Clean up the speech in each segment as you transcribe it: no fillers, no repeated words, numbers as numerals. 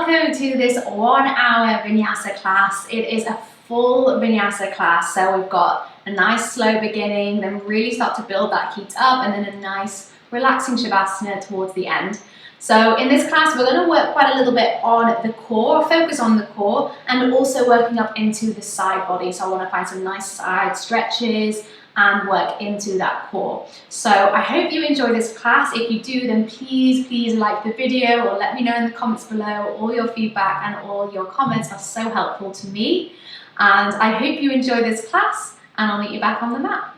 welcome to this 1 hour Vinyasa class. It is a full Vinyasa class, so we've got a nice slow beginning, then really start to build that heat up, and then a nice relaxing Shavasana towards the end. So in this class, we're going to work quite a little bit on the core, focus on the core, and also working up into the side body. So I want to find some nice side stretches and work into that core. So I hope you enjoy this class. If you do, then please like the video or let me know in the comments below. All your feedback and all your comments are so helpful to me. And I hope you enjoy this class, and I'll meet you back on the mat.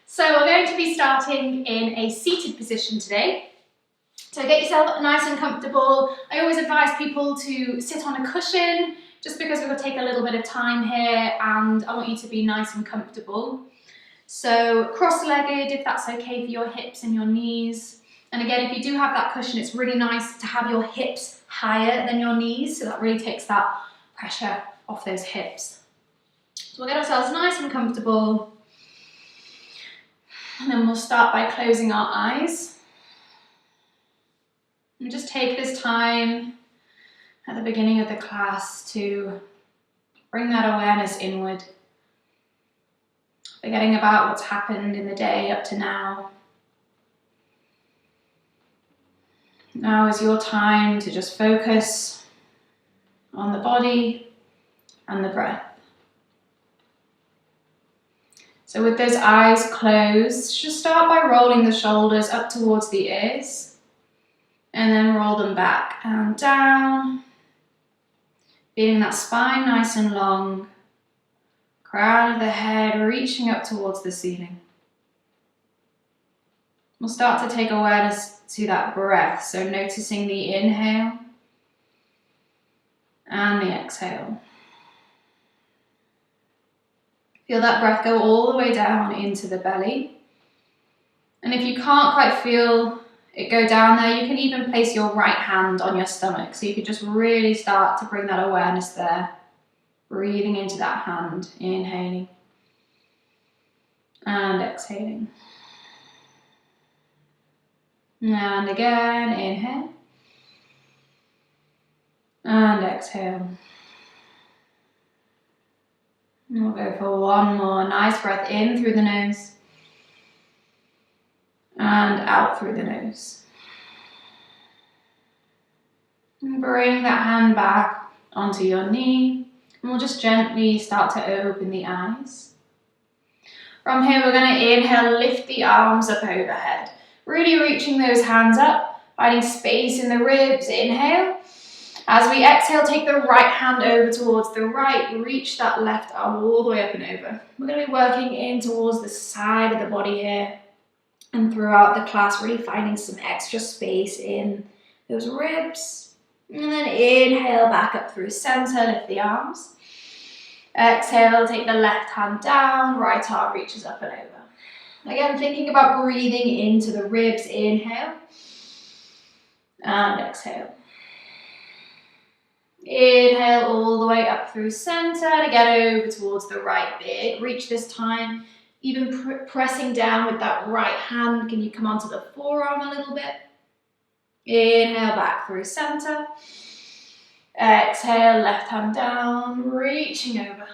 So we're going to be starting in a seated position today. So get yourself nice and comfortable. I always advise people to sit on a cushion just because we're going to take a little bit of time here and I want you to be nice and comfortable. So cross-legged if that's okay for your hips and your knees. And again, if you do have that cushion, it's really nice to have your hips higher than your knees, so that really takes that pressure off those hips. So we'll get ourselves nice and comfortable. And then we'll start by closing our eyes. And just take this time at the beginning of the class to bring that awareness inward, forgetting about what's happened in the day up to now. Now is your time to just focus on the body and the breath. So with those eyes closed, just start by rolling the shoulders up towards the ears and then roll them back and down, feeling that spine nice and long, crown of the head reaching up towards the ceiling. We'll start to take awareness to that breath, so noticing the inhale and the exhale. Feel that breath go all the way down into the belly. And if you can't quite feel it go down there, you can even place your right hand on your stomach. So you can just really start to bring that awareness there. Breathing into that hand, inhaling and exhaling. And again, inhale and exhale. And we'll go for one more nice breath in through the nose and out through the nose. And bring that hand back onto your knee, and we'll just gently start to open the eyes. From here, we're going to inhale, lift the arms up overhead, really reaching those hands up, finding space in the ribs. Inhale. As we exhale, take the right hand over towards the right, reach that left arm all the way up and over. We're going to be working in towards the side of the body here, and throughout the class, really finding some extra space in those ribs. And then inhale, back up through center, lift the arms. Exhale, take the left hand down, right arm reaches up and over. Again, thinking about breathing into the ribs. Inhale and exhale. Inhale all the way up through center to get over towards the right. Big reach this time. Even pressing down with that right hand. Can you come onto the forearm a little bit? Inhale back through center. Exhale, left hand down, reaching over.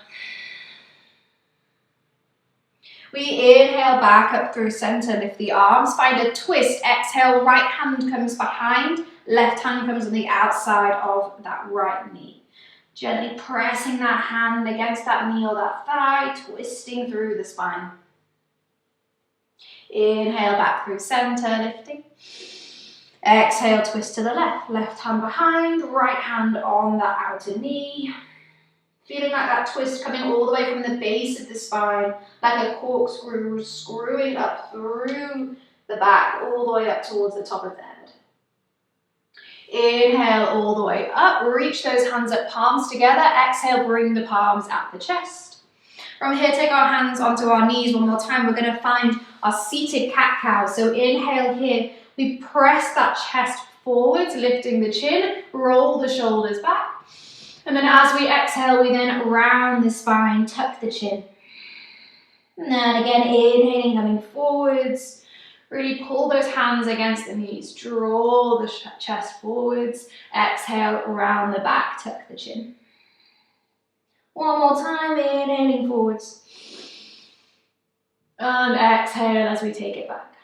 We inhale back up through center, lift the arms, find a twist. Exhale, right hand comes behind, left hand comes on the outside of that right knee. Gently pressing that hand against that knee or that thigh, twisting through the spine. Inhale back through center, lifting. Exhale, twist to the left. Left hand behind, right hand on that outer knee. Feeling like that twist coming all the way from the base of the spine, like a corkscrew, screwing up through the back, all the way up towards the top of the head. Inhale all the way up, reach those hands up, palms together. Exhale, bring the palms at the chest. From here, take our hands onto our knees one more time. We're going to find our seated cat-cow. So inhale here, we press that chest forwards, lifting the chin, roll the shoulders back. And then as we exhale, we then round the spine, tuck the chin. And then again, inhaling, coming forwards. Really pull those hands against the knees. Draw the chest forwards. Exhale, round the back, tuck the chin. One more time, inhaling forwards. And exhale as we take it back.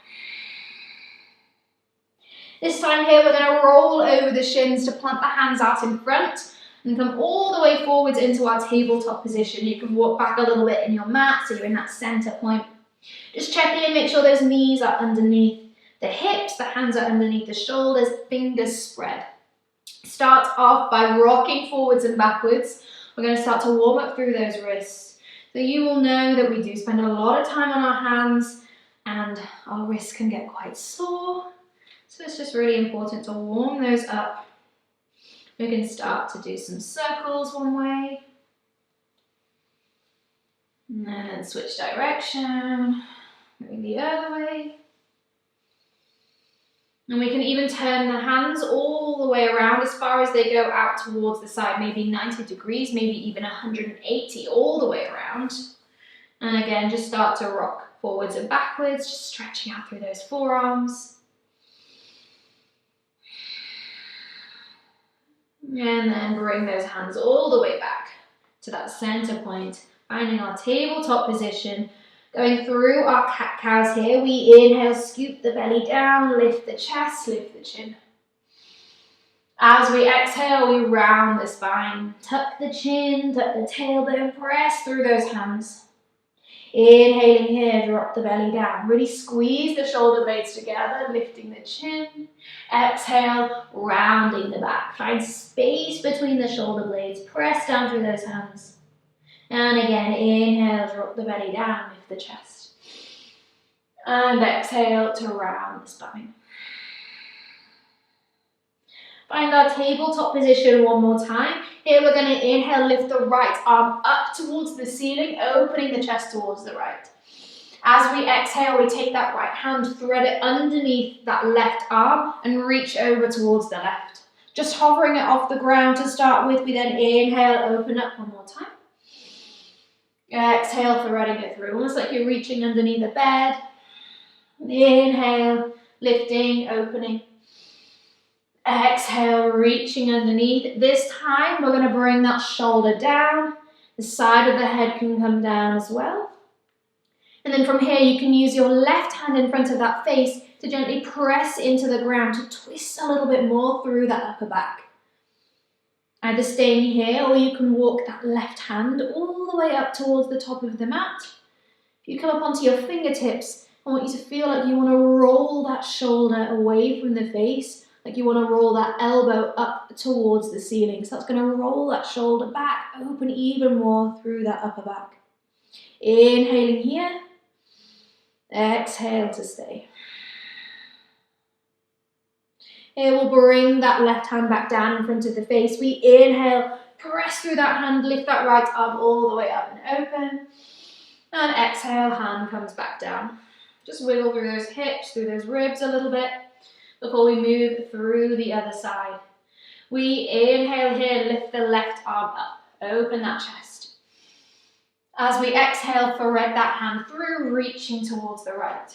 This time here, we're going to roll over the shins to plant the hands out in front and come all the way forwards into our tabletop position. You can walk back a little bit in your mat, so you're in that center point. Just check in, make sure those knees are underneath the hips, the hands are underneath the shoulders, fingers spread. Start off by rocking forwards and backwards. We're going to start to warm up through those wrists. So you will know that we do spend a lot of time on our hands and our wrists can get quite sore. So it's just really important to warm those up. We can start to do some circles one way. And then switch direction, moving the other way. And we can even turn the hands all the way around as far as they go out towards the side, maybe 90 degrees, maybe even 180, all the way around. And again, just start to rock forwards and backwards, just stretching out through those forearms. And then bring those hands all the way back to that center point, finding our tabletop position. Going through our cat-cows here, we inhale, scoop the belly down, lift the chest, lift the chin. As we exhale, we round the spine, tuck the chin, tuck the tailbone, press through those hands. Inhaling here, drop the belly down. Really squeeze the shoulder blades together, lifting the chin. Exhale, rounding the back. Find space between the shoulder blades, press down through those hands. And again, inhale, drop the belly down, lift the chest. And exhale to round the spine. Find our tabletop position one more time. Here we're going to inhale, lift the right arm up towards the ceiling, opening the chest towards the right. As we exhale, we take that right hand, thread it underneath that left arm and reach over towards the left. Just hovering it off the ground to start with. We then inhale, open up one more time. Exhale, threading it through, almost like you're reaching underneath the bed. Inhale, lifting, opening. Exhale, reaching underneath. This time, we're going to bring that shoulder down. The side of the head can come down as well. And then from here, you can use your left hand in front of that face to gently press into the ground to twist a little bit more through that upper back. Either staying here, or you can walk that left hand all the way up towards the top of the mat. If you come up onto your fingertips, I want you to feel like you want to roll that shoulder away from the face, like you want to roll that elbow up towards the ceiling. So that's going to roll that shoulder back, open even more through that upper back. Inhaling here, exhale to stay. Here we'll bring that left hand back down in front of the face. We inhale, press through that hand, lift that right arm all the way up and open. And exhale, hand comes back down. Just wiggle through those hips, through those ribs a little bit before we move through the other side. We inhale here, lift the left arm up, open that chest. As we exhale, thread that hand through, reaching towards the right.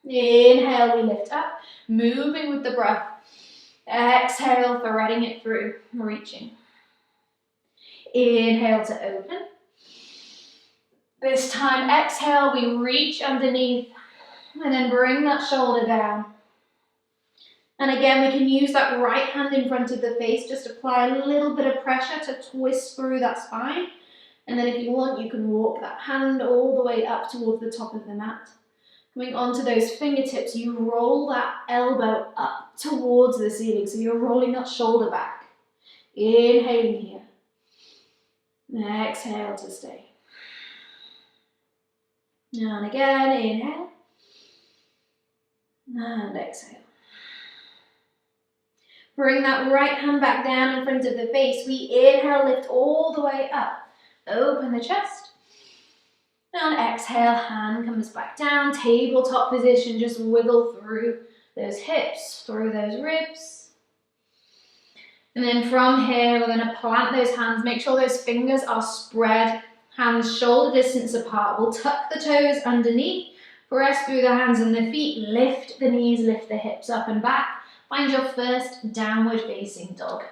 Inhale, we lift up, moving with the breath. Exhale, threading it through, reaching. Inhale to open. This time, exhale, we reach underneath and then bring that shoulder down. And again, we can use that right hand in front of the face, just apply a little bit of pressure to twist through that spine. And then if you want, you can walk that hand all the way up towards the top of the mat. Coming onto those fingertips, you roll that elbow up towards the ceiling. So you're rolling that shoulder back. Inhaling here. Exhale to stay. And again, inhale. And exhale. Bring that right hand back down in front of the face. We inhale, lift all the way up. Open the chest. And exhale, hand comes back down. Tabletop position, just wiggle through those hips, through those ribs. And then from here, we're going to plant those hands. Make sure those fingers are spread, hands shoulder distance apart. We'll tuck the toes underneath, press through the hands and the feet, lift the knees, lift the hips up and back. Find your first downward facing dog.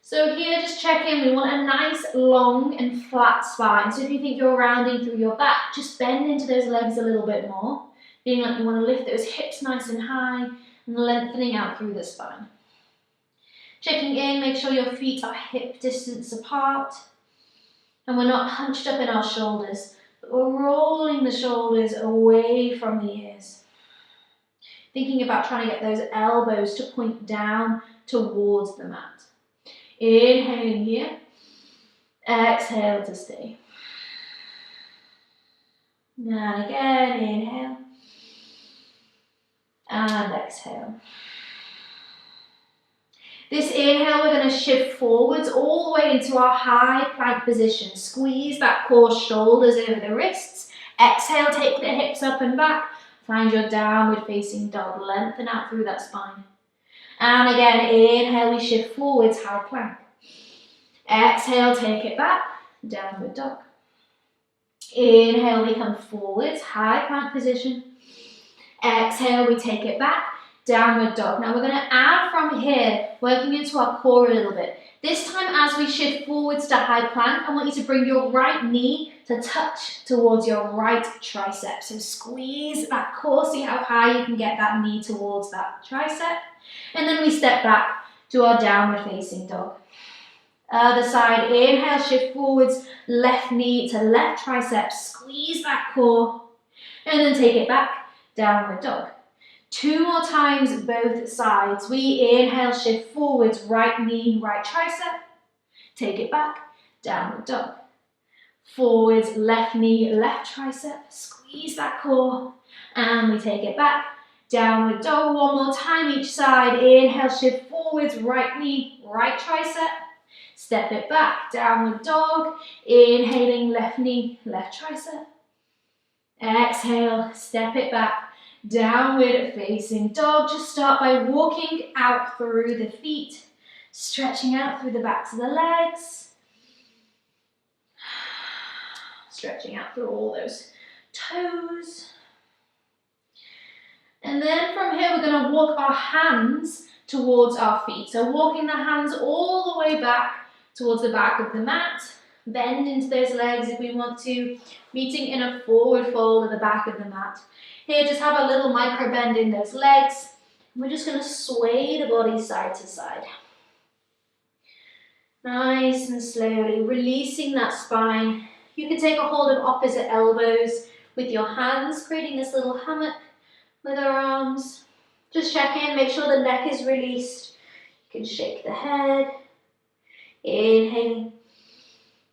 So here, just check in. We want a nice, long and flat spine. So if you think you're rounding through your back, just bend into those legs a little bit more. Feeling like you want to lift those hips nice and high and lengthening out through the spine. Checking in, make sure your feet are hip distance apart. And we're not hunched up in our shoulders, but we're rolling the shoulders away from the ears. Thinking about trying to get those elbows to point down towards the mat. Inhaling here, exhale to stay. And again, inhale, and exhale. This inhale, we're going to shift forwards all the way into our high plank position. Squeeze that core, shoulders over the wrists. Exhale, take the hips up and back. Find your downward facing dog. Lengthen out through that spine. And again, inhale, we shift forwards, high plank. Exhale, take it back, downward dog. Inhale, we come forwards, high plank position. Exhale, we take it back, downward dog. Now we're going to add from here, working into our core a little bit. This time as we shift forwards to high plank, I want you to bring your right knee to touch towards your right tricep. So squeeze that core, see how high you can get that knee towards that tricep. And then we step back to our downward facing dog. Other side, inhale, shift forwards, left knee to left tricep, squeeze that core, and then take it back, downward dog. 2 more times, both sides. We inhale, shift forwards, right knee, right tricep, take it back, downward dog. Forwards, left knee, left tricep, squeeze that core, and we take it back, downward dog. 1 more time each side. Inhale, shift forwards, right knee, right tricep. Step it back, downward dog. Inhaling, left knee, left tricep. Exhale, step it back, downward facing dog. Just start by walking out through the feet, stretching out through the backs of the legs. Stretching out through all those toes. And then from here, we're going to walk our hands towards our feet. So walking the hands all the way back towards the back of the mat. Bend into those legs if we want to. Meeting in a forward fold at the back of the mat. Here, just have a little micro bend in those legs. We're just going to sway the body side to side. Nice and slowly, releasing that spine. You can take a hold of opposite elbows with your hands, creating this little hammock with our arms. Just check in, make sure the neck is released. You can shake the head. Inhaling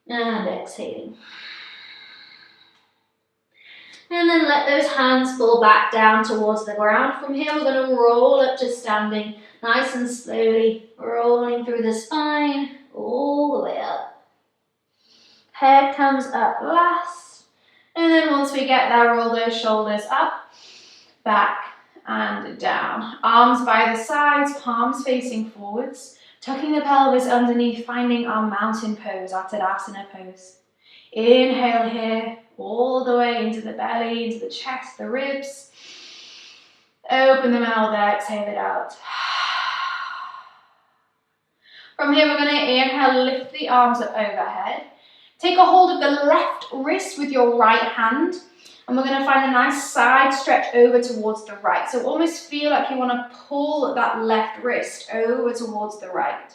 and exhaling. And then let those hands fall back down towards the ground. From here, we're going to roll up to standing, nice and slowly, rolling through the spine, all the way up. Head comes up last. And then once we get there, roll those shoulders up, back, and down. Arms by the sides, palms facing forwards. Tucking the pelvis underneath, finding our mountain pose, our Tadasana pose. Inhale here, all the way into the belly, into the chest, the ribs. Open the mouth, exhale it out. From here, we're going to inhale, lift the arms up overhead. Take a hold of the left wrist with your right hand. And we're going to find a nice side stretch over towards the right. So almost feel like you want to pull that left wrist over towards the right.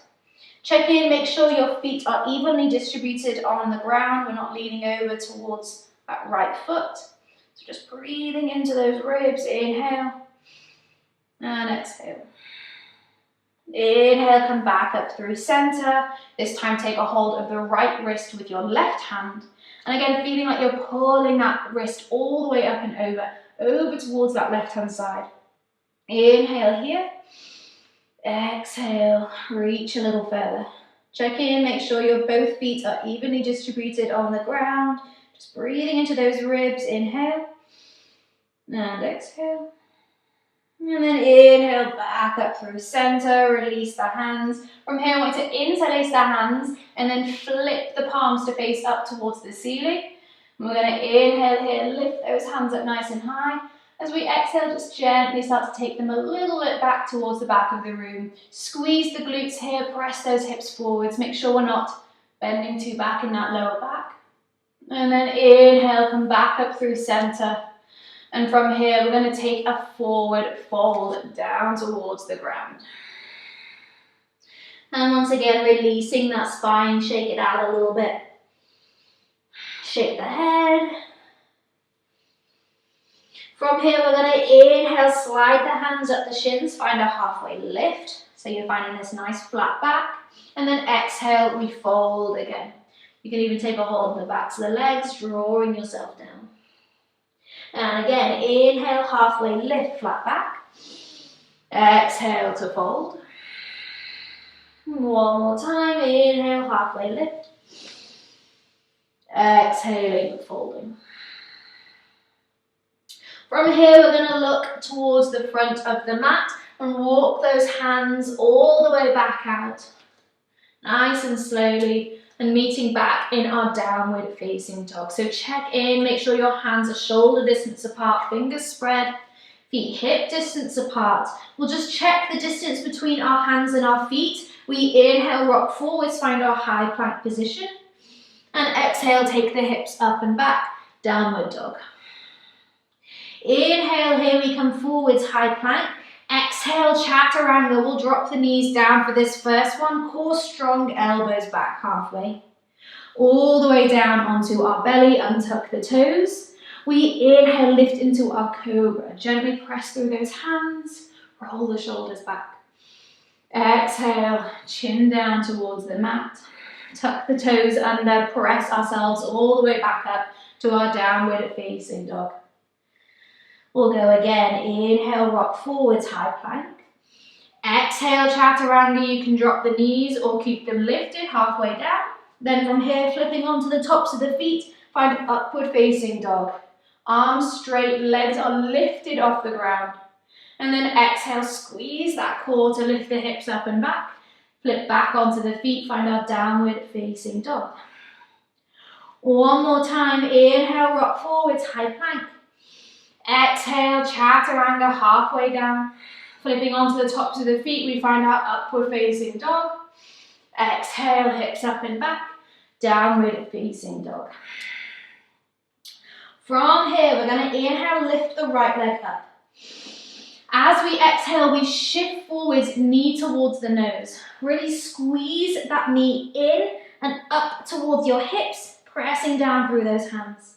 Check in, make sure your feet are evenly distributed on the ground. We're not leaning over towards that right foot. So just breathing into those ribs. Inhale and exhale. Inhale, come back up through center. This time take a hold of the right wrist with your left hand. And again, feeling like you're pulling that wrist all the way up and over towards that left-hand side. Inhale here. Exhale, reach a little further. Check in, make sure your both feet are evenly distributed on the ground. Just breathing into those ribs. Inhale and exhale. And then inhale back up through center, release the hands. From here, I want you to interlace the hands and then flip the palms to face up towards the ceiling. And we're going to inhale here, lift those hands up nice and high. As we exhale, just gently start to take them a little bit back towards the back of the room. Squeeze the glutes here, press those hips forwards. Make sure we're not bending too back in that lower back. And then inhale, come back up through center. And from here, we're going to take a forward fold down towards the ground. And once again, releasing that spine, shake it out a little bit. Shake the head. From here, we're going to inhale, slide the hands up the shins, find a halfway lift. So you're finding this nice flat back. And then exhale, we fold again. You can even take a hold of the backs of the legs, drawing yourself down. And again, inhale, halfway lift, flat back. Exhale to fold. One more time, inhale, halfway lift. Exhaling, folding. From here, we're going to look towards the front of the mat and walk those hands all the way back out. Nice and slowly, and meeting back in our downward facing dog. So check in, make sure your hands are shoulder distance apart, fingers spread, feet hip distance apart. We'll just check the distance between our hands and our feet. We inhale, rock forwards, find our high plank position. And exhale, take the hips up and back, downward dog. Inhale, here we come forwards, high plank. Exhale, chaturanga. We'll drop the knees down for this first one. Core strong, elbows back halfway. All the way down onto our belly, untuck the toes. We inhale, lift into our cobra. Gently press through those hands. Roll the shoulders back. Exhale, chin down towards the mat. Tuck the toes under, press ourselves all the way back up to our downward facing dog. We'll go again, inhale, rock forwards, high plank. Exhale, chaturanga, you can drop the knees or keep them lifted halfway down. Then from here, flipping onto the tops of the feet, find upward facing dog. Arms straight, legs are lifted off the ground. And then exhale, squeeze that core to lift the hips up and back. Flip back onto the feet, find our downward facing dog. One more time, inhale, rock forwards, high plank. Exhale, chaturanga, halfway down. Flipping onto the tops of the feet, we find our upward facing dog. Exhale, hips up and back, downward facing dog. From here, we're going to inhale, lift the right leg up. As we exhale, we shift forwards, knee towards the nose. Really squeeze that knee in and up towards your hips, pressing down through those hands.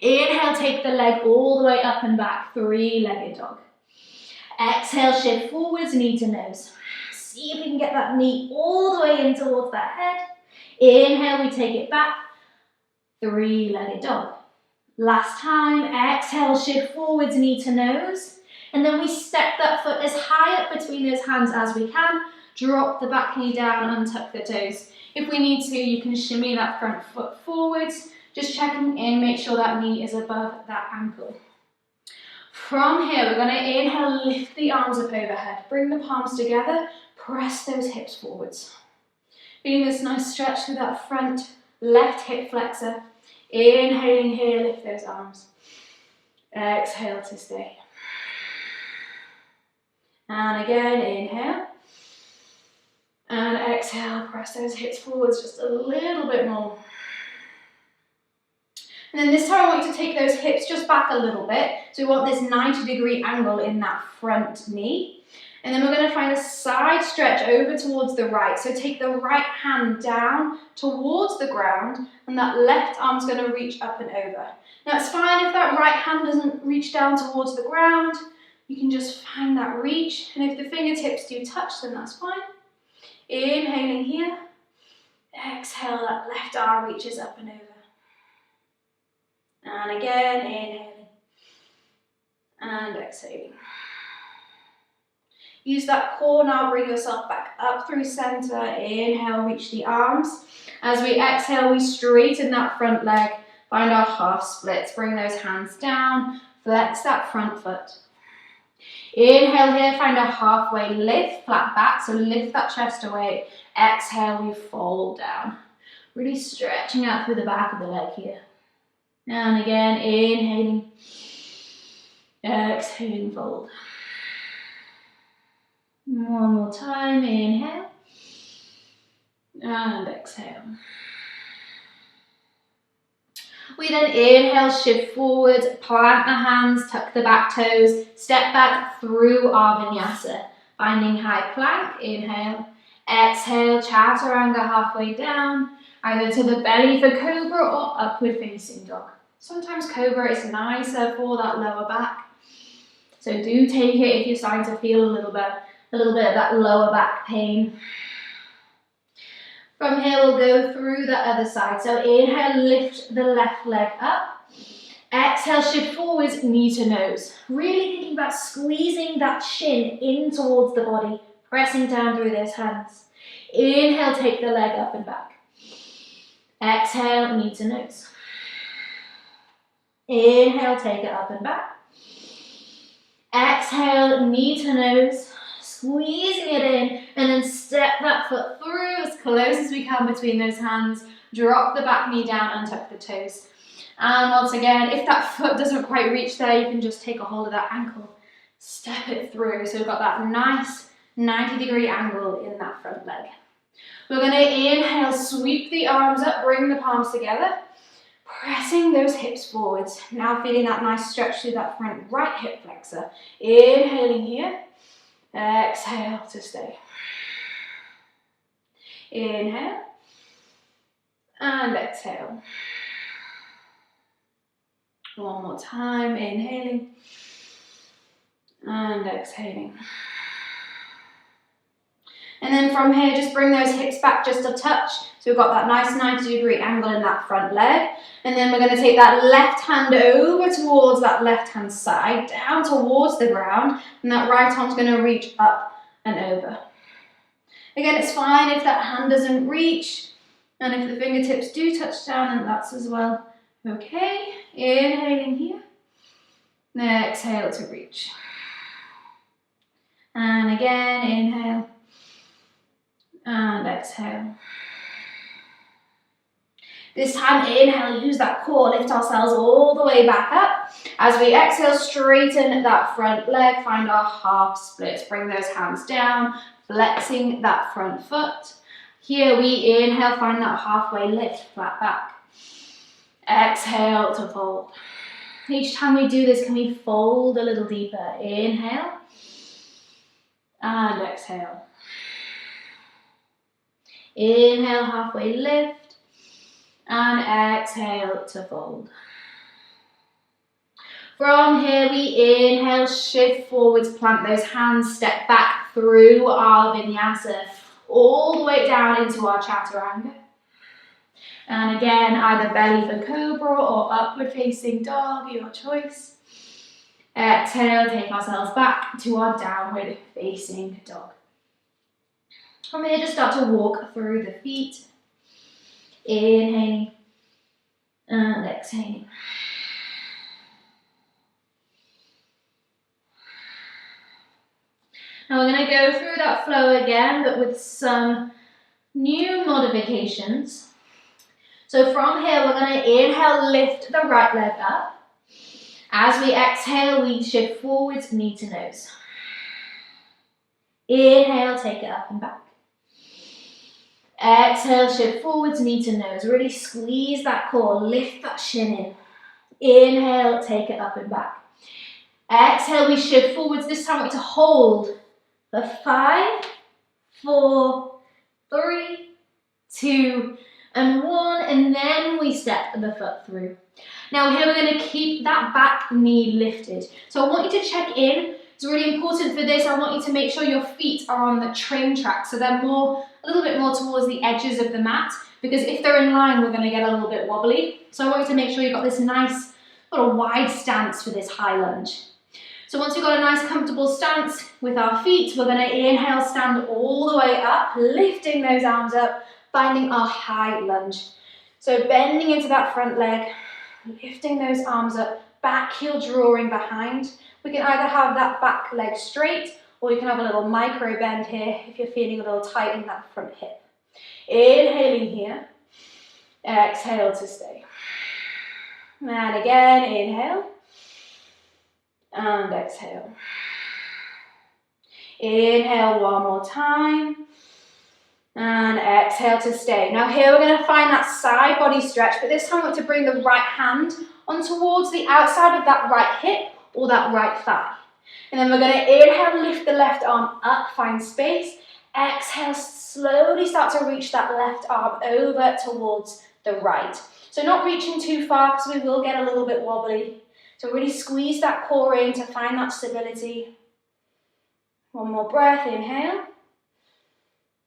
Inhale, take the leg all the way up and back, three-legged dog. Exhale, shift forwards, knee to nose. See if we can get that knee all the way in towards that head. Inhale, we take it back, three-legged dog. Last time, exhale, shift forwards, knee to nose. And then we step that foot as high up between those hands as we can. Drop the back knee down, untuck the toes. If we need to, you can shimmy that front foot forwards. Just checking in, make sure that knee is above that ankle. From here, we're going to inhale, lift the arms up overhead. Bring the palms together, press those hips forwards. Feeling this nice stretch through that front left hip flexor. Inhaling here, lift those arms. Exhale to stay. And again, inhale. And exhale, press those hips forwards just a little bit more. And then this time I want you to take those hips just back a little bit. So we want this 90-degree angle in that front knee. And then we're going to find a side stretch over towards the right. So take the right hand down towards the ground and that left arm's going to reach up and over. Now it's fine if that right hand doesn't reach down towards the ground. You can just find that reach. And if the fingertips do touch, then that's fine. Inhaling here. Exhale, that left arm reaches up and over. And again, inhaling and exhaling. Use that core now, bring yourself back up through center. Inhale, reach the arms. As we exhale, we straighten that front leg. Find our half splits. Bring those hands down. Flex that front foot. Inhale here, find a halfway lift, flat back, so lift that chest away. Exhale, we fold down. Really stretching out through the back of the leg here. And again, inhaling, exhaling, fold. One more time, inhale, and exhale. We then inhale, shift forward, plant the hands, tuck the back toes, step back through our vinyasa. Finding high plank, inhale, exhale, chaturanga halfway down, either to the belly for cobra or upward facing dog. Sometimes cobra is nicer for that lower back. So do take it if you're starting to feel a little bit of that lower back pain. From here, we'll go through the other side. So inhale, lift the left leg up. Exhale, shift forwards, knee to nose. Really thinking about squeezing that shin in towards the body, pressing down through those hands. Inhale, take the leg up and back. Exhale, knee to nose. Inhale, take it up and back. Exhale, knee to nose. Squeezing it in, and then step that foot through as close as we can between those hands. Drop the back knee down and tuck the toes. And once again, if that foot doesn't quite reach there, you can just take a hold of that ankle. Step it through. So we've got that nice 90-degree angle in that front leg. We're going to inhale, sweep the arms up, bring the palms together. Pressing those hips forwards. Now feeling that nice stretch through that front right hip flexor. Inhaling here. Exhale to stay. Inhale and exhale. One more time, inhaling and exhaling. And then from here, just bring those hips back just a touch. So we've got that nice 90-degree angle in that front leg. And then we're going to take that left hand over towards that left hand side, down towards the ground. And that right arm's going to reach up and over. Again, it's fine if that hand doesn't reach. And if the fingertips do touch down, then that's as well. Okay, inhaling here. Exhale to reach. And again, inhale. And exhale. This time, inhale, use that core, lift ourselves all the way back up. As we exhale, straighten that front leg, find our half splits. Bring those hands down, flexing that front foot. Here we inhale, find that halfway lift, flat back. Exhale to fold. Each time we do this, can we fold a little deeper? Inhale and exhale. Inhale, halfway lift, and exhale to fold. From here, we inhale, shift forwards, plant those hands, step back through our vinyasa, all the way down into our chaturanga. And again, either belly for cobra or upward facing dog, your choice. Exhale, take ourselves back to our downward facing dog. From here, just start to walk through the feet. Inhaling and exhaling. Now we're going to go through that flow again, but with some new modifications. So from here, we're going to inhale, lift the right leg up. As we exhale, we shift forwards, knee to nose. Inhale, take it up and back. Exhale, shift forwards, knee to nose. Really squeeze that core, lift that shin in. Inhale, take it up and back. Exhale, we shift forwards. This time we're going to hold for 5, 4, 3, 2, and 1. And then we step the foot through. Now here we're going to keep that back knee lifted. So I want you to check in. It's really important for this. I want you to make sure your feet are on the train track. So they're a little bit more towards the edges of the mat, because if they're in line, we're going to get a little bit wobbly. So I want you to make sure you've got this nice sort of wide stance for this high lunge. So once we've got a nice comfortable stance with our feet, we're going to inhale, stand all the way up, lifting those arms up, finding our high lunge. So bending into that front leg, lifting those arms up, back heel drawing behind, We can either have that back leg straight, or you can have a little micro bend here if you're feeling a little tight in that front hip. Inhaling here, exhale to stay. And again, inhale, and exhale. Inhale one more time, and exhale to stay. Now here we're going to find that side body stretch, but this time we're going to bring the right hand on towards the outside of that right hip or that right thigh. And then we're going to inhale, lift the left arm up, find space. Exhale, slowly start to reach that left arm over towards the right. So not reaching too far because we will get a little bit wobbly. So really squeeze that core in to find that stability. One more breath, inhale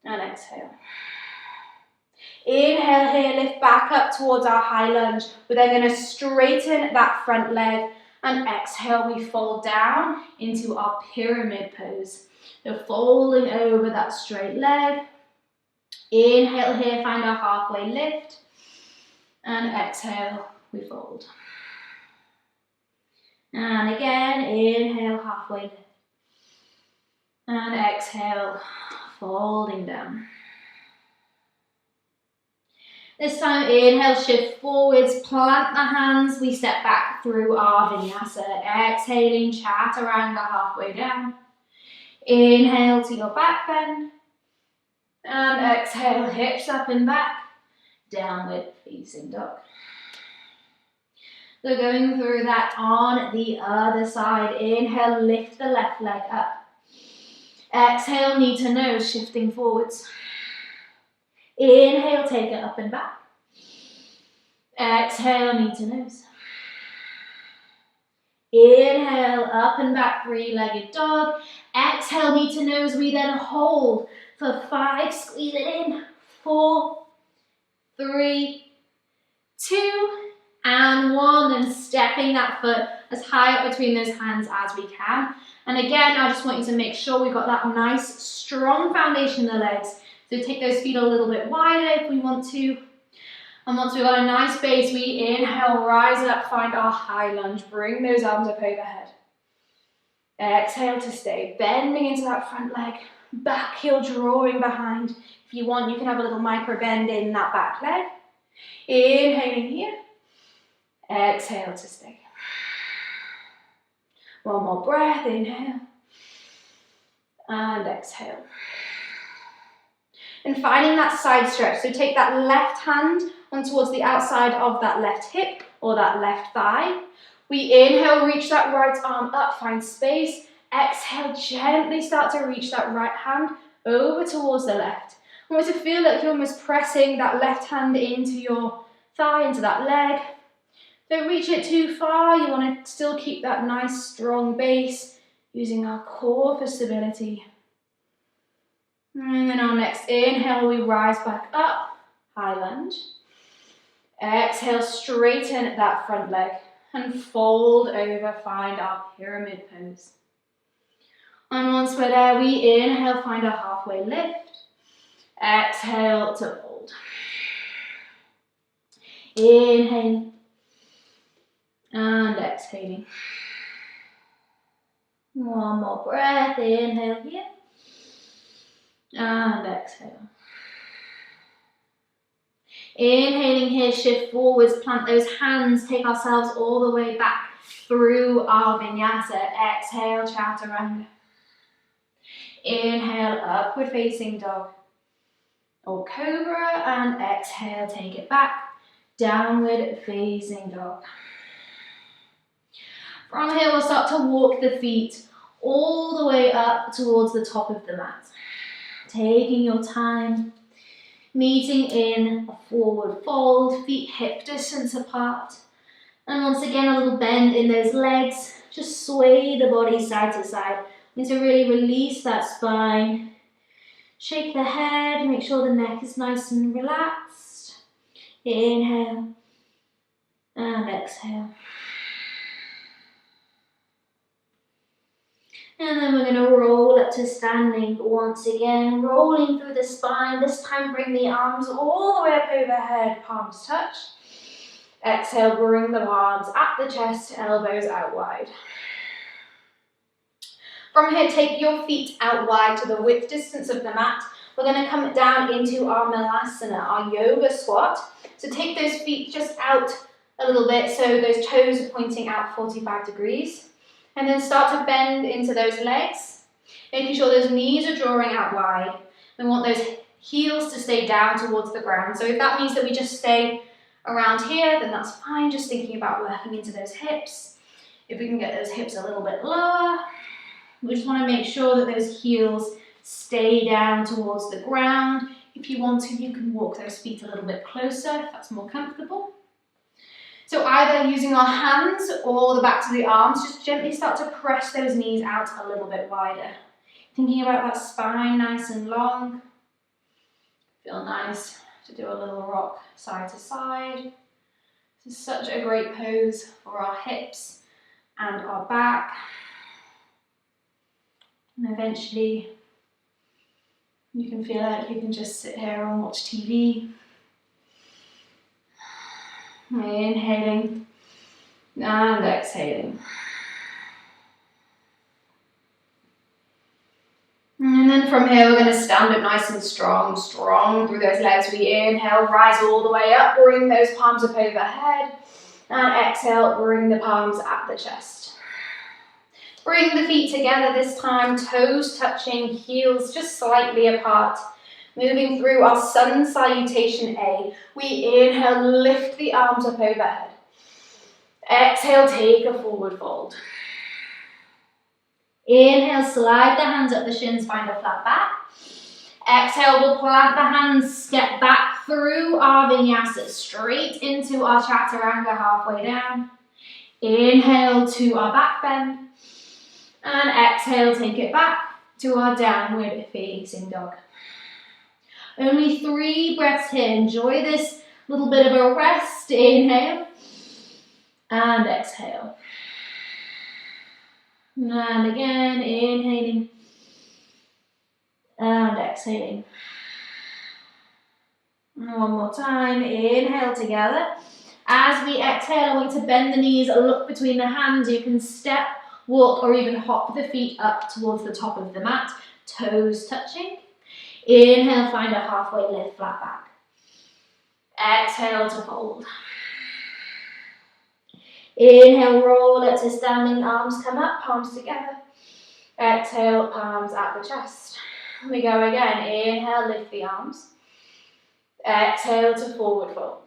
and exhale. Inhale here, lift back up towards our high lunge. We're then going to straighten that front leg, and exhale, we fold down into our pyramid pose. So folding over that straight leg. Inhale here, find our halfway lift, and exhale, we fold. And again, inhale, halfway lift, and exhale, folding down. This time, inhale, shift forwards, plant the hands, we step back through our Vinyasa. Exhaling, Chaturanga halfway down. Inhale to your back bend. And exhale, hips up and back, downward facing dog. So going through that on the other side. Inhale, lift the left leg up. Exhale, knee to nose, shifting forwards. Inhale, take it up and back. Exhale, knee to nose. Inhale, up and back, three-legged dog. Exhale, knee to nose. We then hold for 5, squeeze it in. 4, 3, 2, and 1. And stepping that foot as high up between those hands as we can. And again, I just want you to make sure we've got that nice, strong foundation in the legs. So take those feet a little bit wider if we want to. And once we've got a nice base, we inhale, rise up, find our high lunge. Bring those arms up overhead. Exhale to stay, bending into that front leg. Back heel drawing behind. If you want, you can have a little micro bend in that back leg. Inhaling here. Exhale to stay. One more breath, inhale. And exhale. And finding that side stretch. So take that left hand on towards the outside of that left hip or that left thigh. We inhale, reach that right arm up, find space. Exhale, gently start to reach that right hand over towards the left. I want you to feel like you're almost pressing that left hand into your thigh, into that leg. Don't reach it too far. You want to still keep that nice strong base, using our core for stability. And then our next inhale, we rise back up, high lunge. Exhale, straighten that front leg and fold over, find our pyramid pose. And once we're there, we inhale, find a halfway lift. Exhale to fold. Inhale and exhaling. One more breath, inhale here. And exhale. Inhaling here, shift forwards, plant those hands, take ourselves all the way back through our Vinyasa. Exhale, Chaturanga. Inhale, upward facing dog or cobra, and exhale, take it back, downward facing dog. From here, we'll start to walk the feet all the way up towards the top of the mat. Taking your time, meeting in a forward fold, feet hip distance apart. And once again, a little bend in those legs. Just sway the body side to side. You need to really release that spine. Shake the head, make sure the neck is nice and relaxed. Inhale and exhale. And then we're going to roll up to standing once again, rolling through the spine. This time bring the arms all the way up overhead, palms touch. Exhale, bring the palms at the chest, elbows out wide. From here, take your feet out wide to the width distance of the mat. We're going to come down into our Malasana, our yoga squat. So take those feet just out a little bit so those toes are pointing out 45 degrees. And then start to bend into those legs, making sure those knees are drawing out wide. We want those heels to stay down towards the ground. So if that means that we just stay around here, then that's fine. Just thinking about working into those hips. If we can get those hips a little bit lower, we just want to make sure that those heels stay down towards the ground. If you want to, you can walk those feet a little bit closer if that's more comfortable. So either using our hands or the backs of the arms, just gently start to press those knees out a little bit wider. Thinking about that spine nice and long. Feel nice to do a little rock side to side. This is such a great pose for our hips and our back. And eventually you can feel like you can just sit here and watch TV. Inhaling and exhaling. And then from here, we're going to stand up nice and strong through those legs. We inhale, rise all the way up, bring those palms up overhead. And exhale, bring the palms at the chest. Bring the feet together this time, toes touching, heels just slightly apart. Moving through our sun salutation A, we inhale, lift the arms up overhead. Exhale, take a forward fold. Inhale, slide the hands up the shins, find a flat back. Exhale, we'll plant the hands, step back through our Vinyasa, straight into our Chaturanga halfway down. Inhale to our back bend. And exhale, take it back to our downward facing dog. Only 3 breaths here. Enjoy this little bit of a rest. Inhale and exhale. And again, inhaling and exhaling. And one more time. Inhale together. As we exhale, I want to bend the knees, look between the hands. You can step, walk, or even hop the feet up towards the top of the mat. Toes touching. Inhale, find a halfway lift, flat back. Exhale to fold. Inhale, roll up to standing, arms come up, palms together. Exhale, palms at the chest. We go again. Inhale, lift the arms. Exhale to forward fold.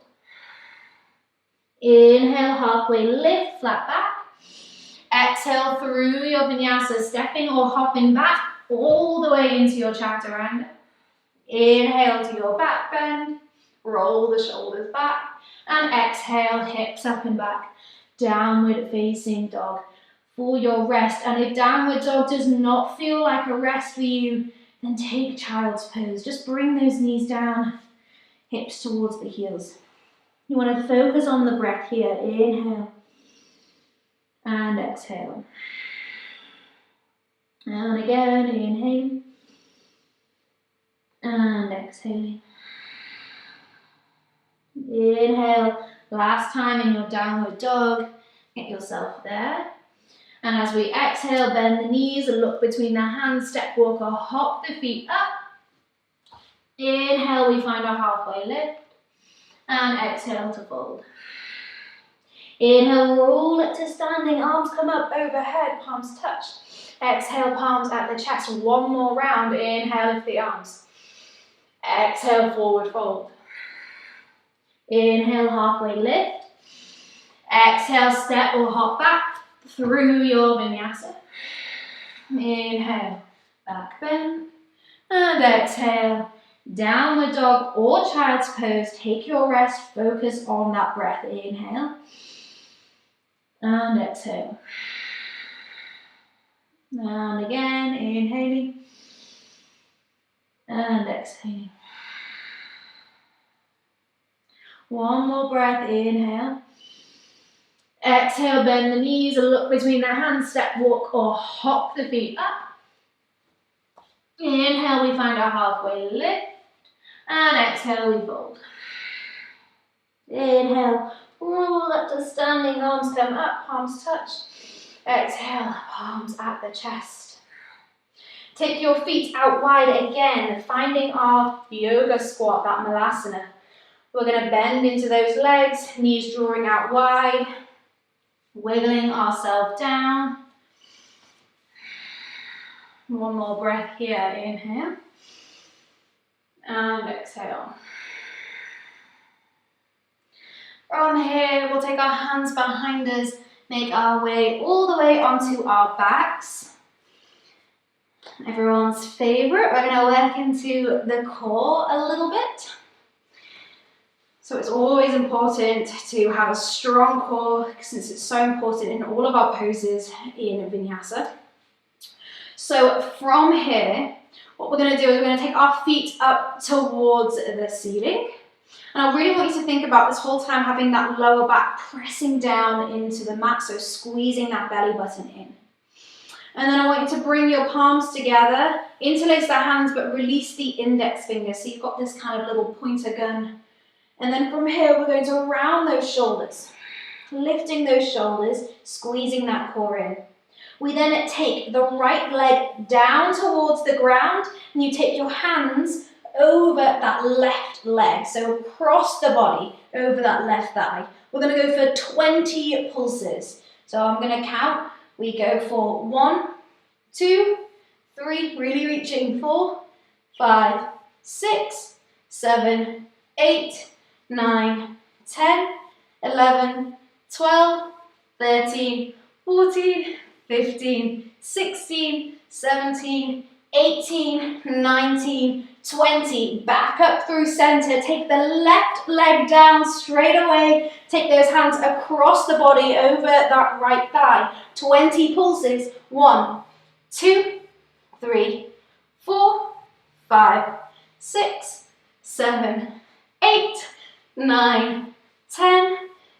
Inhale, halfway lift, flat back. Exhale through your Vinyasa, stepping or hopping back all the way into your Chaturanga. Inhale to your back bend, roll the shoulders back, and exhale, hips up and back, downward facing dog for your rest. And if downward dog does not feel like a rest for you, then take child's pose. Just bring those knees down, hips towards the heels. You want to focus on the breath here. Inhale and exhale. And again, inhaling and exhaling. Inhale, last time in your downward dog. Get yourself there. And as we exhale, bend the knees, look between the hands, step, walk, or hop the feet up. Inhale, we find our halfway lift. And exhale to fold. Inhale, roll it to standing, arms come up overhead, palms touch. Exhale, palms at the chest. One more round. Inhale, lift the arms. Exhale, forward fold. Inhale, halfway lift. Exhale, step or hop back through your Vinyasa. Inhale, back bend. And exhale, downward dog or child's pose. Take your rest, focus on that breath. Inhale. And exhale. And again, inhaling. And exhaling. One more breath, inhale. Exhale, bend the knees, look between the hands, step, walk, or hop the feet up. Inhale, we find our halfway lift. And exhale, we fold. Inhale, roll up to standing, arms come up, palms touch. Exhale, palms at the chest. Take your feet out wide again, finding our yoga squat, that Malasana. We're going to bend into those legs, knees drawing out wide, wiggling ourselves down. One more breath here, inhale, and exhale. From here, we'll take our hands behind us, make our way all the way onto our backs. Everyone's favorite, we're going to work into the core a little bit. So it's always important to have a strong core since it's so important in all of our poses in Vinyasa. So from here, what we're going to do is we're going to take our feet up towards the ceiling. And I really want you to think about this whole time having that lower back pressing down into the mat, so squeezing that belly button in. And then I want you to bring your palms together, interlace the hands, but release the index fingers. So you've got this kind of little pointer gun. And then from here, we're going to round those shoulders, lifting those shoulders, squeezing that core in. We then take the right leg down towards the ground, and you take your hands over that left leg, so across the body, over that left thigh. We're going to go for 20 pulses. So I'm going to count. We go for 1, 2, 3, really reaching, 4, 5, 6, 7, 8, 9, 10, 11, 12, 13, 14, 15, 16, 17, 18, 19, 20. Back up through center. Take the left leg down straight away. Take those hands across the body over that right thigh. 20 pulses. 1, 2, 3, 4, 5, 6, 7, 8, 9, 10,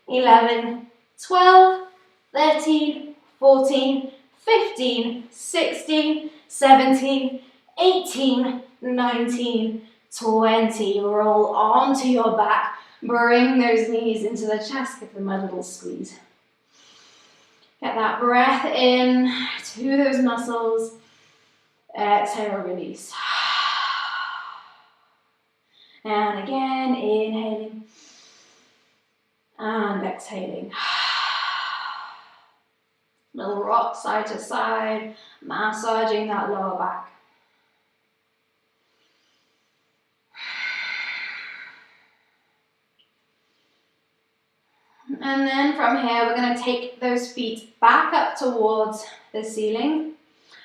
11, 12, 13, 14, 15, 16, 17, 18, 19, 20. Roll onto your back. Bring those knees into the chest. Give them a little squeeze. Get that breath in to those muscles. Exhale, release. And again, inhaling and exhaling. Little rock side to side, massaging that lower back. And then from here, we're going to take those feet back up towards the ceiling.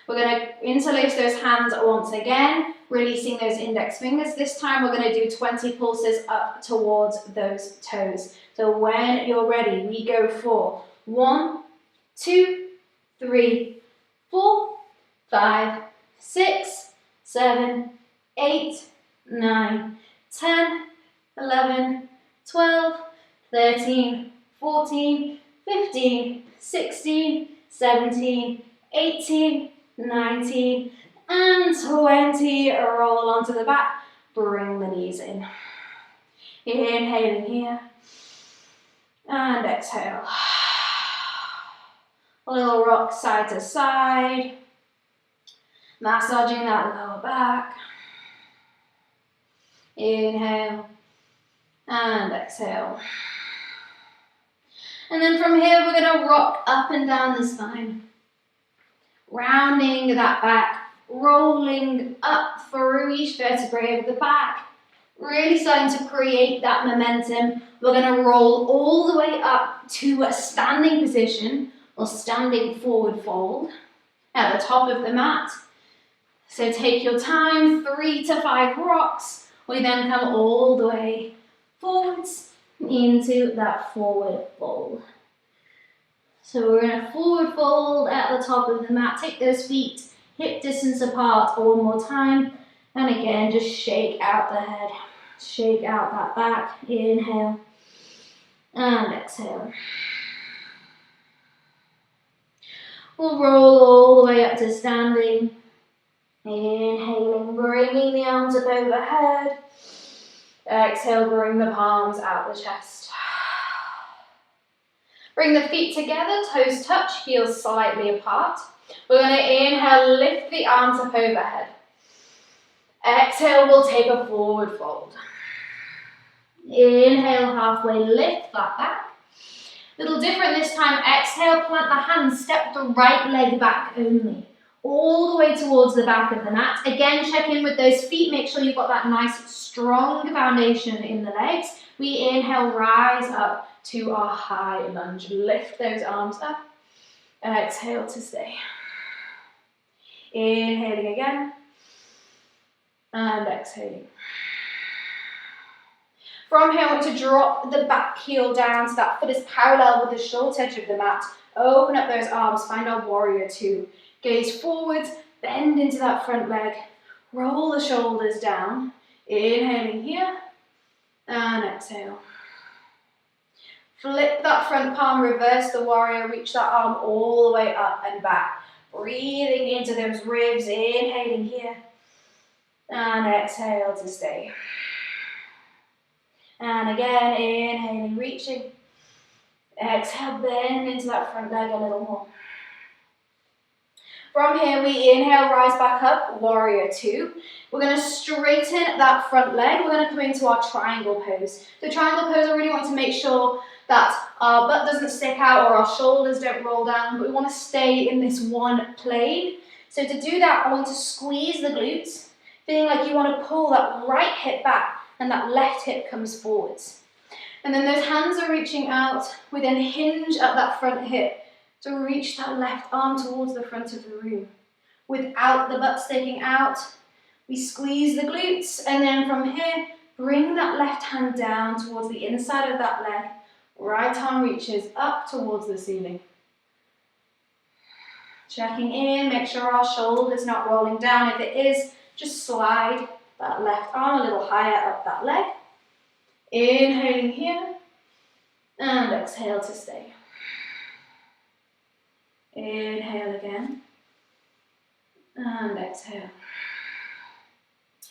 We're going to interlace those hands once again, releasing those index fingers. This time we're going to do 20 pulses up towards those toes. So when you're ready, we go for 1, 2, 3, 4, 5, 6, 7, 8, 9, 10, 11, 12, 13, 14, 15, 16, 17, 18, 19, and 20. Roll onto the back. Bring the knees in. Inhaling here. And exhale. A little rock side to side. Massaging that lower back. Inhale. And exhale. And then from here, we're going to rock up and down the spine. Rounding that back, rolling up through each vertebrae of the back. Really starting to create that momentum. We're going to roll all the way up to a standing position or standing forward fold at the top of the mat. So take your time, 3 to 5 rocks. We then come all the way forwards into that forward fold. So we're going to forward fold at the top of the mat. Take those feet hip distance apart one more time. And again, just shake out the head. Shake out that back. Inhale. And exhale. We'll roll all the way up to standing. Inhaling, bringing the arms up overhead. Exhale, bring the palms out the chest. Bring the feet together, toes touch, heels slightly apart. We're going to inhale, lift the arms up overhead. Exhale, we'll take a forward fold. Inhale, halfway lift, flat back. Little different this time. Exhale, plant the hands, step the right leg back only. All the way towards the back of the mat. Again, check in with those feet. Make sure you've got that nice, strong foundation in the legs. We inhale, rise up to our high lunge. Lift those arms up. Exhale to stay. Inhaling again. And exhaling. From here, I want to drop the back heel down so that foot is parallel with the short edge of the mat. Open up those arms, find our warrior two. Gaze forwards, bend into that front leg. Roll the shoulders down. Inhaling here. And exhale. Flip that front palm, reverse the warrior, reach that arm all the way up and back. Breathing into those ribs, inhaling here. And exhale to stay. And again, inhaling, reaching. Exhale, bend into that front leg a little more. From here, we inhale, rise back up, warrior two. We're going to straighten that front leg. We're going to come into our triangle pose. So triangle pose, I really want to make sure that our butt doesn't stick out or our shoulders don't roll down, but we want to stay in this one plane. So to do that, I want to squeeze the glutes, feeling like you want to pull that right hip back and that left hip comes forwards. And then those hands are reaching out. We then hinge at that front hip to reach that left arm towards the front of the room. Without the butt sticking out, we squeeze the glutes, and then from here, bring that left hand down towards the inside of that leg. Right arm reaches up towards the ceiling. Checking in, make sure our shoulder's not rolling down. If it is, just slide that left arm a little higher up that leg. Inhaling here, and exhale to stay. Inhale again, and exhale.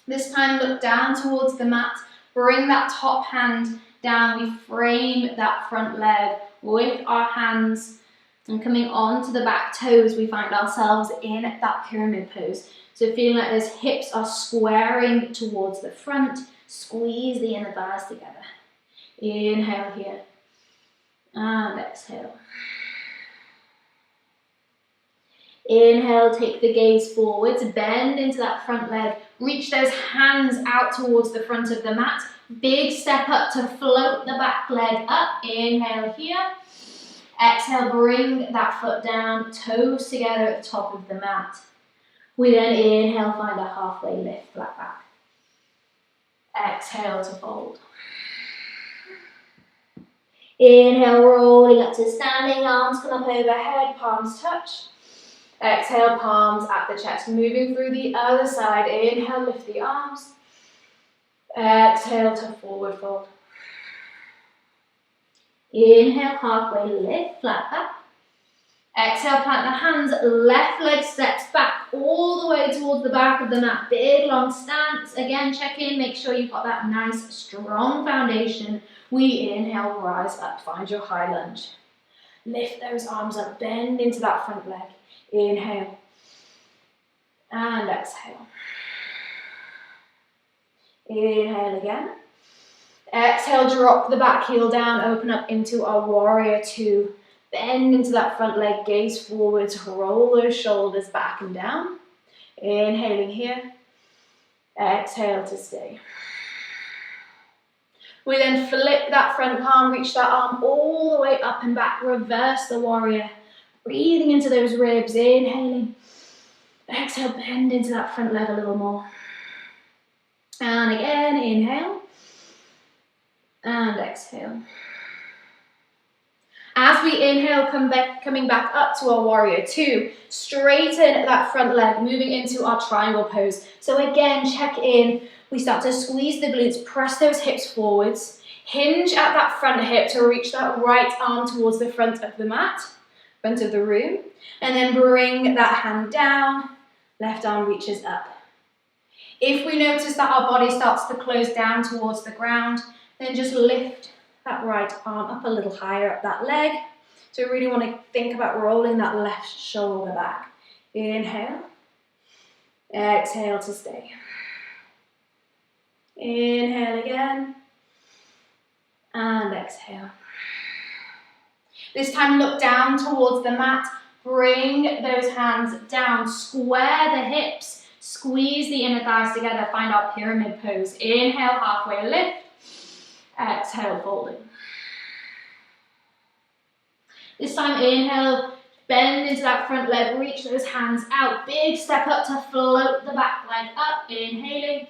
This time look down towards the mat, bring that top hand down, we frame that front leg with our hands, and coming onto the back toes, we find ourselves in that pyramid pose. So feeling like those hips are squaring towards the front, squeeze the inner thighs together. Inhale here, and exhale. Inhale, take the gaze forwards, bend into that front leg, reach those hands out towards the front of the mat. Big step up to float the back leg up. Inhale here. Exhale, bring that foot down, toes together at the top of the mat. We then inhale, find a halfway lift, flat back. Exhale to fold. Inhale, rolling up to standing, arms come up overhead, palms touch. Exhale, palms at the chest, moving through the other side. Inhale, lift the arms. Exhale to forward fold. Inhale, halfway lift, flat back. Exhale, plant the hands, left leg steps back all the way towards the back of the mat. Big long stance. Again, check in, make sure you've got that nice strong foundation. We inhale, rise up, find your high lunge. Lift those arms up, bend into that front leg. Inhale and exhale. Inhale again. Exhale, drop the back heel down, open up into our warrior two. Bend into that front leg, gaze forwards, roll those shoulders back and down. Inhaling here. Exhale to stay. We then flip that front palm, reach that arm all the way up and back, reverse the warrior. Breathing into those ribs, inhaling. Exhale, bend into that front leg a little more. And again, inhale. And exhale. As we inhale, coming back up to our warrior two, straighten that front leg, moving into our triangle pose. So again, check in. We start to squeeze the glutes, press those hips forwards, hinge at that front hip to reach that right arm towards the front of the mat, front of the room, and then bring that hand down, left arm reaches up. If we notice that our body starts to close down towards the ground, then just lift that right arm up a little higher up that leg. So we really want to think about rolling that left shoulder back. Inhale. Exhale to stay. Inhale again. And exhale. This time look down towards the mat. Bring those hands down. Square the hips. Squeeze the inner thighs together. Find our pyramid pose. Inhale, halfway lift. Exhale, folding. This time, inhale, bend into that front leg. Reach those hands out. Big step up to float the back leg up. Inhaling.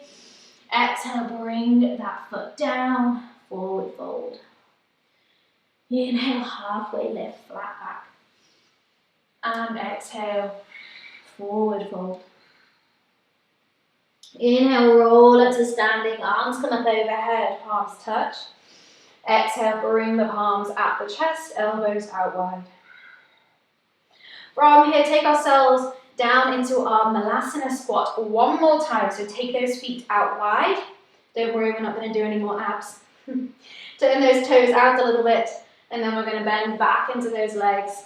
Exhale, bring that foot down. Forward fold. Inhale, halfway lift, flat back. And exhale, forward fold. Inhale, roll up to standing, arms come up overhead, palms touch. Exhale, bring the palms at the chest, elbows out wide. From here, take ourselves down into our Malasana squat one more time. So take those feet out wide. Don't worry, we're not going to do any more abs. Turn those toes out a little bit, and then we're going to bend back into those legs.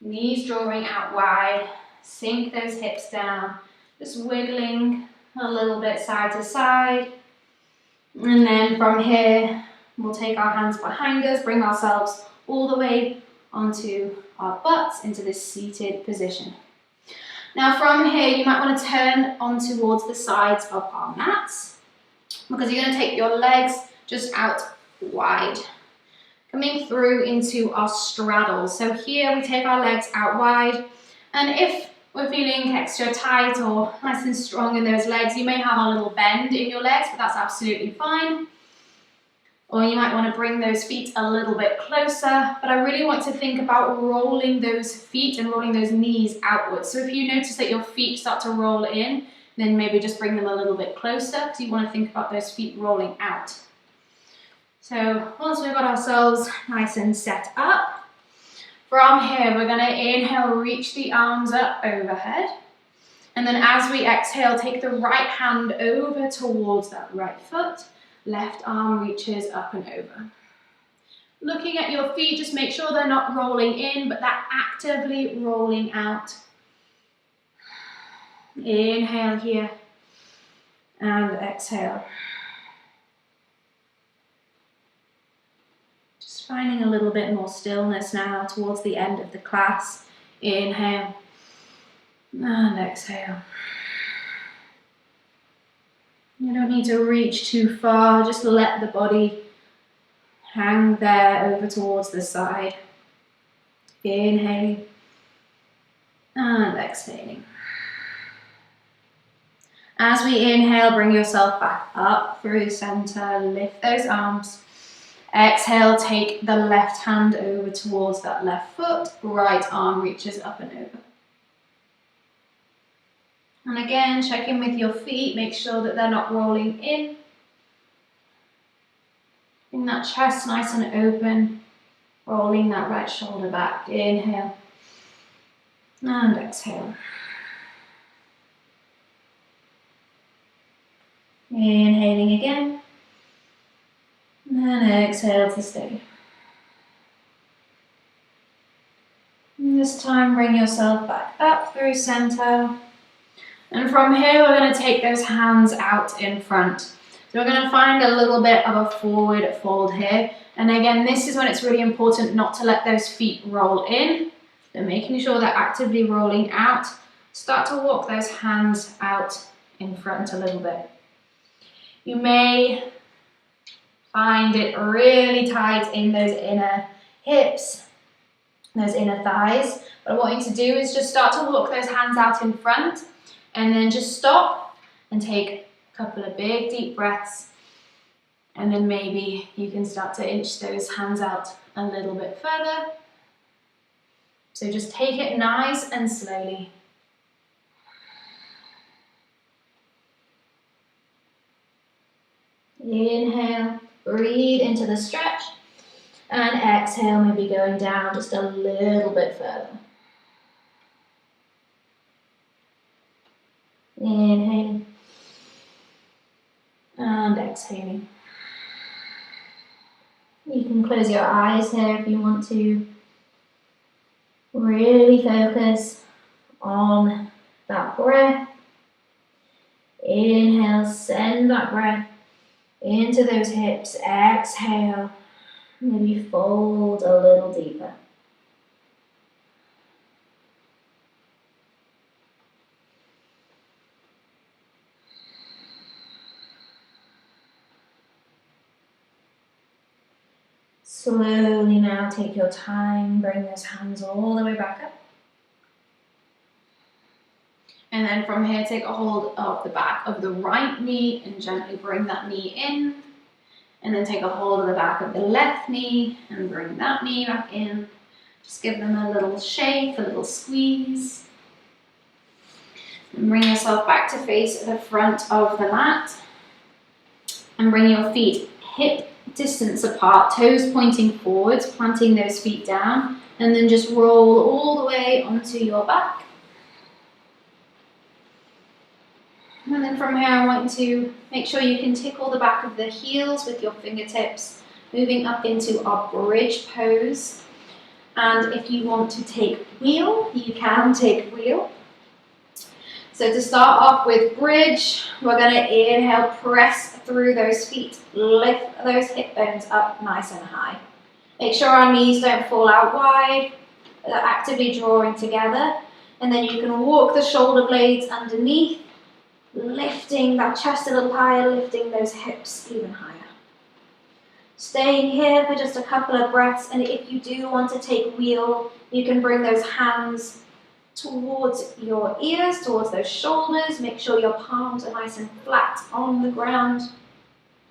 Knees drawing out wide. Sink those hips down. Just wiggling a little bit side to side. And then from here, we'll take our hands behind us, bring ourselves all the way onto our butts into this seated position. Now from here, you might want to turn on towards the sides of our mats, because you're going to take your legs just out wide. Coming through into our straddle. So here we take our legs out wide, and if we're feeling extra tight or nice and strong in those legs, you may have a little bend in your legs, but that's absolutely fine. Or you might want to bring those feet a little bit closer, but I really want to think about rolling those feet and rolling those knees outwards. So if you notice that your feet start to roll in, then maybe just bring them a little bit closer, because you want to think about those feet rolling out. So once we've got ourselves nice and set up, from here we're going to inhale, reach the arms up overhead. And then as we exhale, take the right hand over towards that right foot. Left arm reaches up and over. Looking at your feet, just make sure they're not rolling in, but they're actively rolling out. Inhale here and exhale. Just finding a little bit more stillness now towards the end of the class. Inhale and exhale. You don't need to reach too far, just let the body hang there over towards the side. Inhaling and exhaling. As we inhale, bring yourself back up through center, lift those arms. Exhale, take the left hand over towards that left foot, right arm reaches up and over. And again, check in with your feet, make sure that they're not rolling in. Bring that chest nice and open, rolling that right shoulder back. Inhale and exhale. Inhaling again, and exhale to stay. And this time, bring yourself back up through center. And from here, we're going to take those hands out in front. So we're going to find a little bit of a forward fold here. And again, this is when it's really important not to let those feet roll in. So making sure they're actively rolling out. Start to walk those hands out in front a little bit. You may find it really tight in those inner hips, those inner thighs. But what I want you to do is just start to walk those hands out in front. And then just stop and take a couple of big deep breaths. And then maybe you can start to inch those hands out a little bit further. So just take it nice and slowly. Inhale, breathe into the stretch. And exhale, maybe going down just a little bit further. Inhaling and exhaling. You can close your eyes here if you want to. Really focus on that breath. Inhale, send that breath into those hips. Exhale, maybe fold a little deeper. Slowly now take your time, bring those hands all the way back up. And then from here, take a hold of the back of the right knee and gently bring that knee in. And then take a hold of the back of the left knee and bring that knee back in. Just give them a little shake, a little squeeze. And bring yourself back to face the front of the mat. And bring your feet hip distance apart, toes pointing forwards, planting those feet down. And then just roll all the way onto your back. And then from here, I want you to make sure you can tickle the back of the heels with your fingertips, moving up into our bridge pose. And if you want to take wheel, you can take wheel. So to start off with bridge, we're going to inhale, press through those feet, lift those hip bones up nice and high. Make sure our knees don't fall out wide, they're actively drawing together. And then you can walk the shoulder blades underneath, lifting that chest a little higher, lifting those hips even higher. Staying here for just a couple of breaths, and if you do want to take wheel, you can bring those hands towards your ears, towards those shoulders. Make sure your palms are nice and flat on the ground,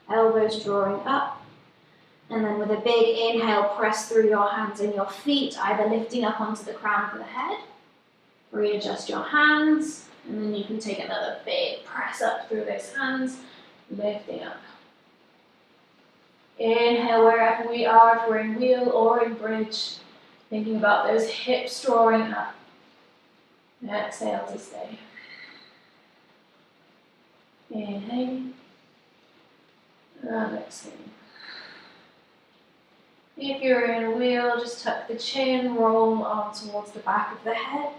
elbows drawing up. And then with a big inhale, press through your hands and your feet, either lifting up onto the crown of the head. Readjust your hands. And then you can take another big press up through those hands, lifting up. Inhale wherever we are, if we're in wheel or in bridge, thinking about those hips drawing up. Exhale to stay. Inhale. And exhale. If you're in wheel, just tuck the chin, roll on towards the back of the head.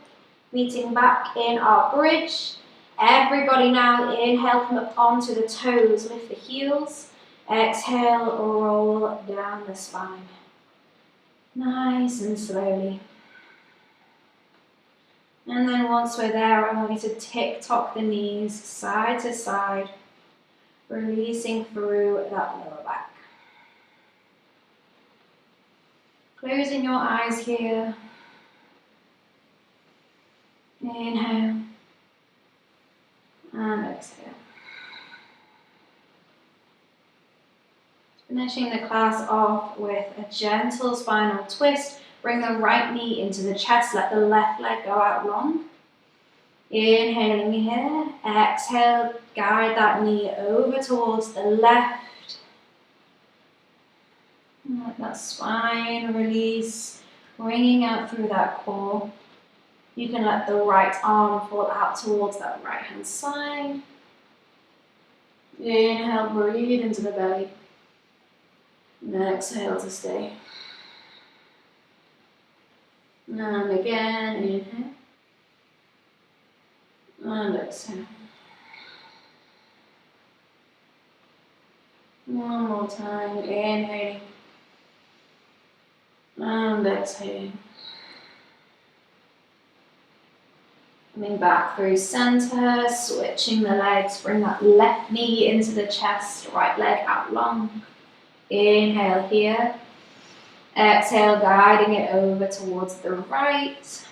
Meeting back in our bridge. Everybody now inhale, come up onto the toes, lift the heels. Exhale, roll down the spine. Nice and slowly. And then once we're there, I want you to tick-tock the knees side to side, releasing through that lower back. Closing your eyes here. Inhale and exhale. Finishing the class off with a gentle spinal twist. Bring the right knee into the chest, let the left leg go out long. Inhaling here, exhale, guide that knee over towards the left. Let that spine release, bringing out through that core. You can let the right arm fall out towards that right hand side. Inhale, breathe into the belly. And exhale to stay. And again, inhale. And exhale. One more time, inhaling. And exhaling. Coming back through center, switching the legs, bring that left knee into the chest, right leg out long. Inhale here. Exhale, guiding it over towards the right.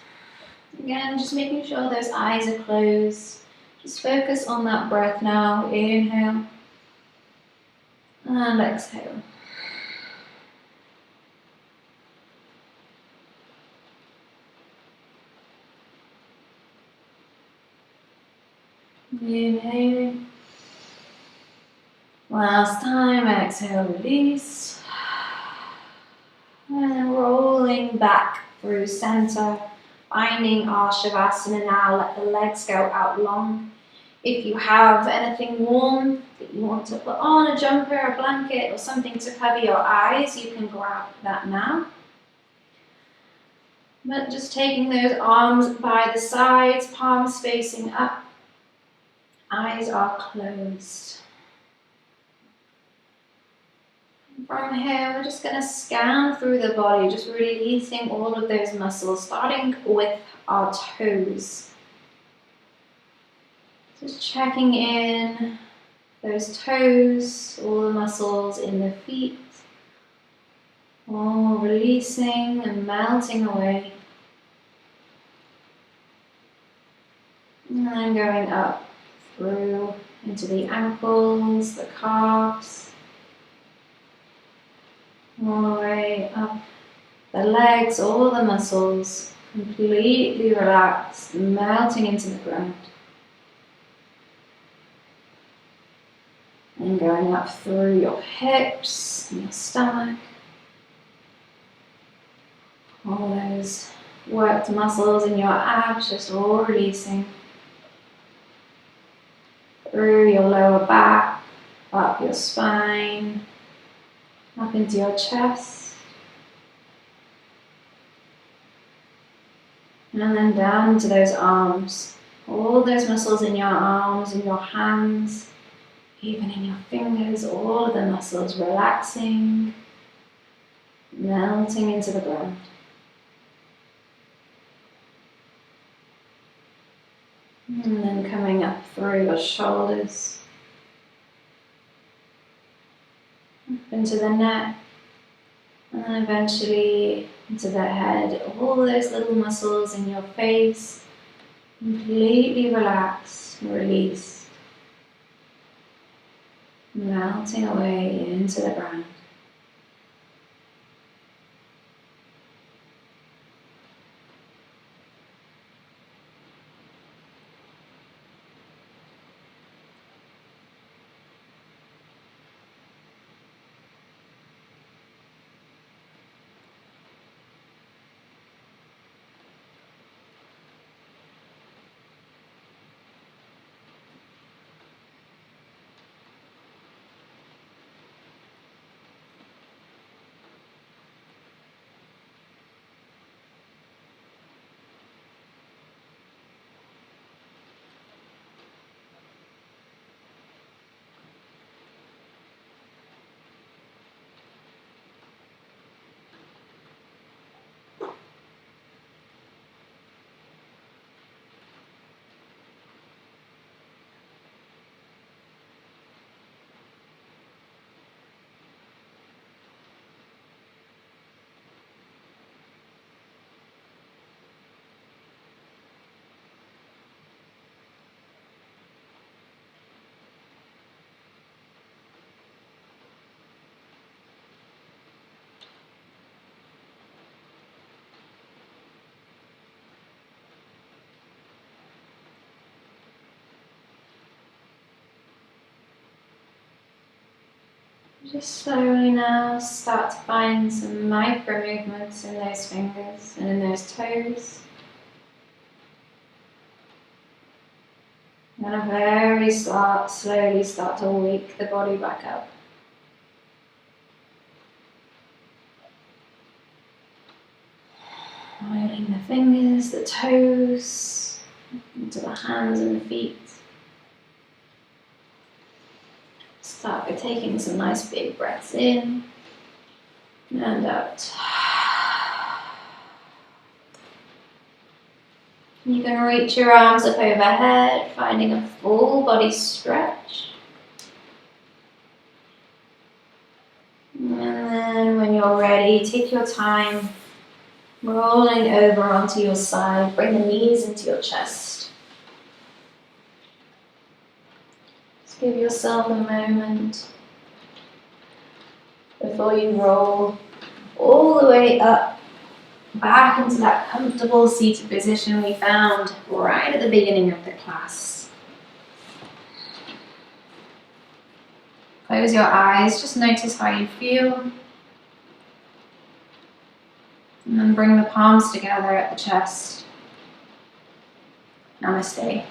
Again, just making sure those eyes are closed. Just focus on that breath now. Inhale. And exhale. Inhaling. Last time, exhale, release. And then rolling back through center, finding our Shavasana now. Let the legs go out long. If you have anything warm that you want to put on, a jumper, a blanket, or something to cover your eyes, you can grab that now. But just taking those arms by the sides, palms facing up, eyes are closed. From here, we're just going to scan through the body, just releasing all of those muscles, starting with our toes. Just checking in those toes, all the muscles in the feet, all releasing and melting away. And then going up through into the ankles, the calves, all the way up the legs, all the muscles completely relaxed, melting into the ground. And going up through your hips and your stomach. All those worked muscles in your abs just all releasing. Through your lower back, up your spine, up into your chest. And then down into those arms. All those muscles in your arms, in your hands, even in your fingers, all of the muscles relaxing, melting into the ground. And then coming up through your shoulders, up into the neck, and then eventually into the head. All those little muscles in your face, completely relaxed and released. Melting away into the ground. Just slowly now start to find some micro movements in those fingers and in those toes. And then very slowly start to wake the body back up. Oiling the fingers, the toes, into the hands and the feet. Start by taking some nice big breaths in and out. You can reach your arms up overhead, finding a full body stretch. And then when you're ready, take your time, rolling over onto your side. Bring the knees into your chest. Give yourself a moment before you roll all the way up, back into that comfortable seated position we found right at the beginning of the class. Close your eyes, just notice how you feel. And then bring the palms together at the chest. Namaste.